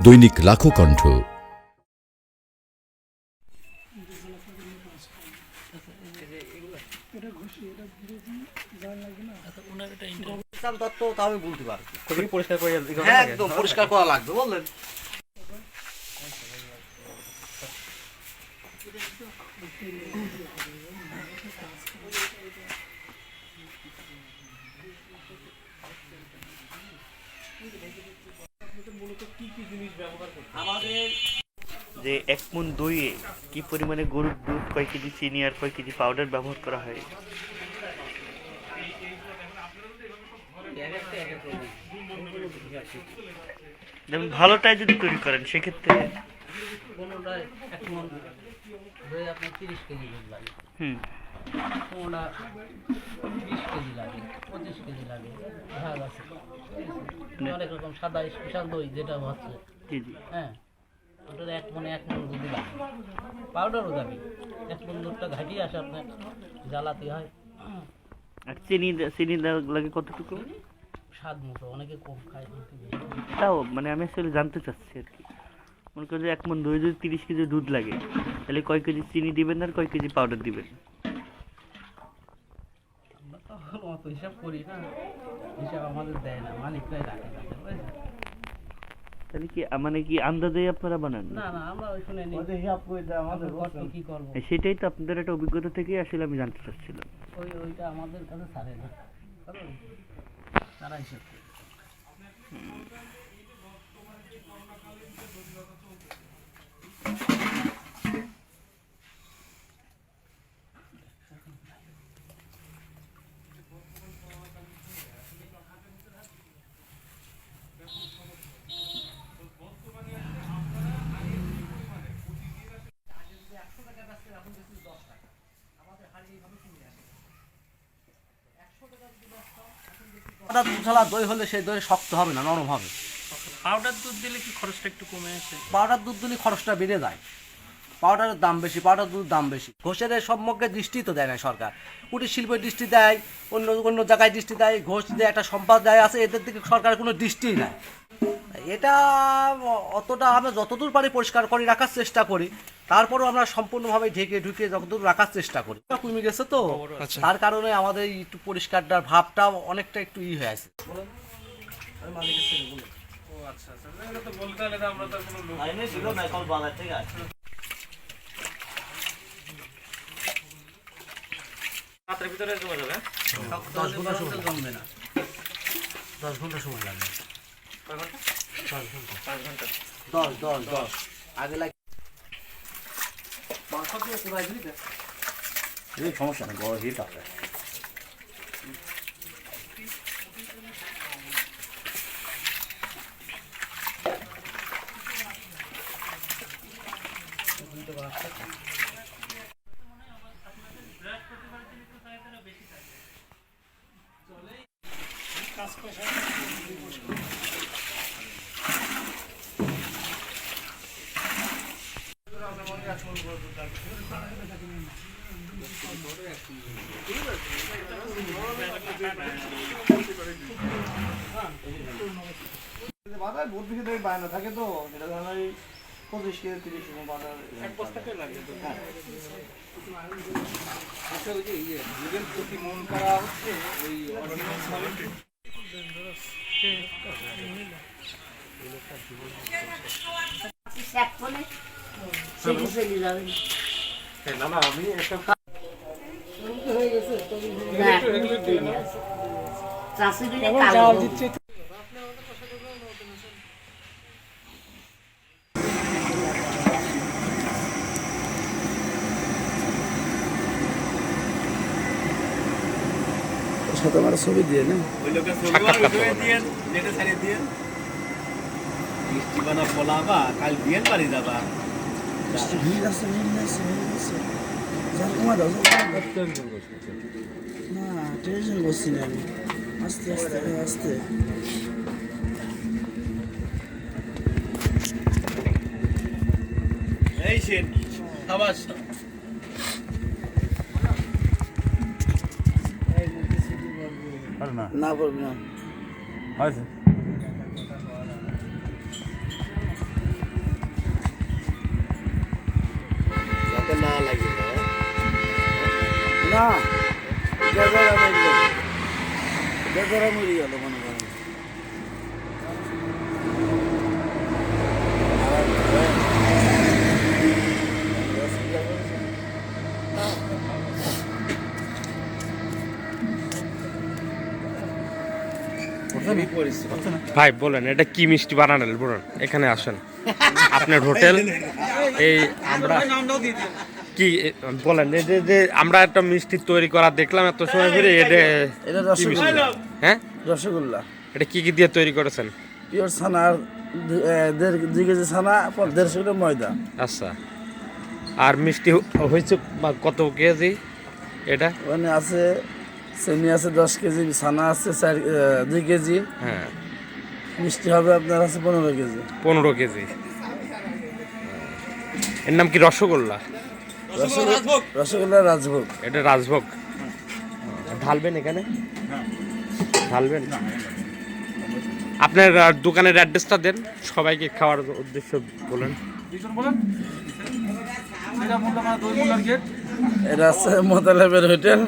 দৈনিক লাখো কণ্ঠ। পরিষ্কার করা লাগবে বললেন। যে 1 মণ দইয়ে কি পরিমাণে গরুর দুধ, কয় কেজি চিনি আর কয় কেজি পাউডার ব্যবহার করা হয়? যেমন ভালোটাই যদি তৈরি করেন সেক্ষেত্রে কোনোটায় 1 মণ দই আপনার 30 কেজি দুধ লাগে, কোনোটা 20 কেজি লাগে, 25 কেজি লাগে, ভাগ আছে। অনেক রকম সাদা স্পেশাল দই যেটা হচ্ছে, হ্যাঁ, ওটার 1 মণ দুধ লাগে, পাউডারও যাবে। 1 মণ দুধটা ঘাটিয়ে আসে আপনার জ্বালাতে হয়। আর চিনি লাগে কতটুকু? স্বাদ মতো, অনেকে কম খায়, তাও মানে আমি আসলে জানতে চাচ্ছি আর কি। মনে করি যে 1 মণ দই যদি 30 কেজি দুধ লাগে, তাহলে কয় কেজি চিনি দিবেন আর কয় কেজি পাউডার দিবেন? আমরা তো অত হিসাব করি না, হিসাব আমাদের দেয় না, মালিকরাই রাখে। তাহলে কি মানে কি আন্দাজে আপনারা বানান? না না, আমরা ওইখানে হিসাব করে দেয় আমাদের, কি করব। সেটাই তো আপনাদের একটা অভিজ্ঞতা থেকেই আসলে আমি জানতে চাচ্ছিলাম। ওইটা আমাদের কাছে ছাড়ে না, তারা হিসাব করে। দই হলে সেই দই শক্ত হবে না, নরম হবে। পাউডার দুধ দিলে কি খরচটা একটু কমে আসে? পাউডার দুধ দিলে খরচটা বেড়ে যায়, পাউডারের দাম বেশি, পাউডার দুধের দাম বেশি। ঘোষের সম্মুখে দৃষ্টি তো দেয় না সরকার, কুটির শিল্পের দৃষ্টি দেয়, অন্য অন্য জায়গায় দৃষ্টি দেয়, ঘোষ যে একটা সম্প্রদায় আছে এদের দিকে সরকারের কোনো দৃষ্টিই নাই। এটা অতটা আমরা যতদূর পারি পরিষ্কার করে রাখার চেষ্টা করি, তারপরেও আমরা সম্পূর্ণভাবে ঢুকে যতদূর রাখার চেষ্টা করি। কমে গেছে তো, তার কারণে আমাদের একটু পরিষ্কারটার ভাবটা অনেকটা একটু হয়ে আছে। রাতের ভিতরে জমে যাবে, 10 ঘন্টা সময় জমবে না, 10 ঘন্টা সময় লাগবে। 10 আগে লাগে মাংস দিয়ে পুরাই দিবি, এই সমস্যা নেই, বড় হিট আছে। বাজার বহুত বেশি দামে বায়না থাকে তো, এটা ধরেন 25 কেজি 30 কেজি বাজার এক বস্তাতে লাগে। আচ্ছা, ওই যে দুধের প্রতি মন করা হচ্ছে ওই অর্ডিন্যান্স কোয়ালিটি না না, আমি একটা হয়ে গেছে চাষি দিলে চাল দিচ্ছে। তোমার ছবি দিয়ে না, ওই লোকের ছবি দিয়ে নেটে ছাড়িয়ে দিয়ে মিষ্টি বানা পোলাবা, কাল বিয়ের বাড়ি যাবা। ভিড় আছে না, টেনশন করছি না আমি, আস্তে আস্তে আস্তে। এই সেন সাবাস, না বলবি না। না বেজারা মরে গেল মনে করেন। ভাই বলেন এটা কি মিষ্টি বানালেন বলুন, এখানে আসেন আপনার হোটেল এই আমরা কি বলেন এই যে আমরা একটা মিষ্টি তৈরি করা দেখলাম এত সময় ধরে এটা এটা কি মিষ্টি? রসগোল্লা। হ্যাঁ রসগোল্লা এটা কি কি দিয়ে তৈরি করেছেন? পিওর ছানার 2 কেজি ছানা 150 গ্রাম ময়দা। আচ্ছা, আর মিষ্টি হয়েছে কত কেজি এটা? ওখানে আছে চিনি আছে 10 কেজি, ছানা আছে 2 কেজি, হ্যাঁ মিষ্টি হবে আপনার আছে 15 কেজি। 15 কেজি। এর নাম কি রসগোল্লা? রসগোল্লা রাজভোগ। এটা রাজভোগ। ঢালবেন এখানে, ঢালবেন। আপনার দোকানের অ্যাড্রেসটা দেন, সবাইকে খাওয়ার উদ্দেশ্য বলেন। এটা আছে মোতালেবের হোটেল,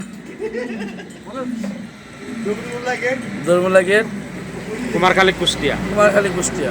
দরমুলা গেট, কুমারখালী কুষ্টিয়া। কুমারখালী কুষ্টিয়া।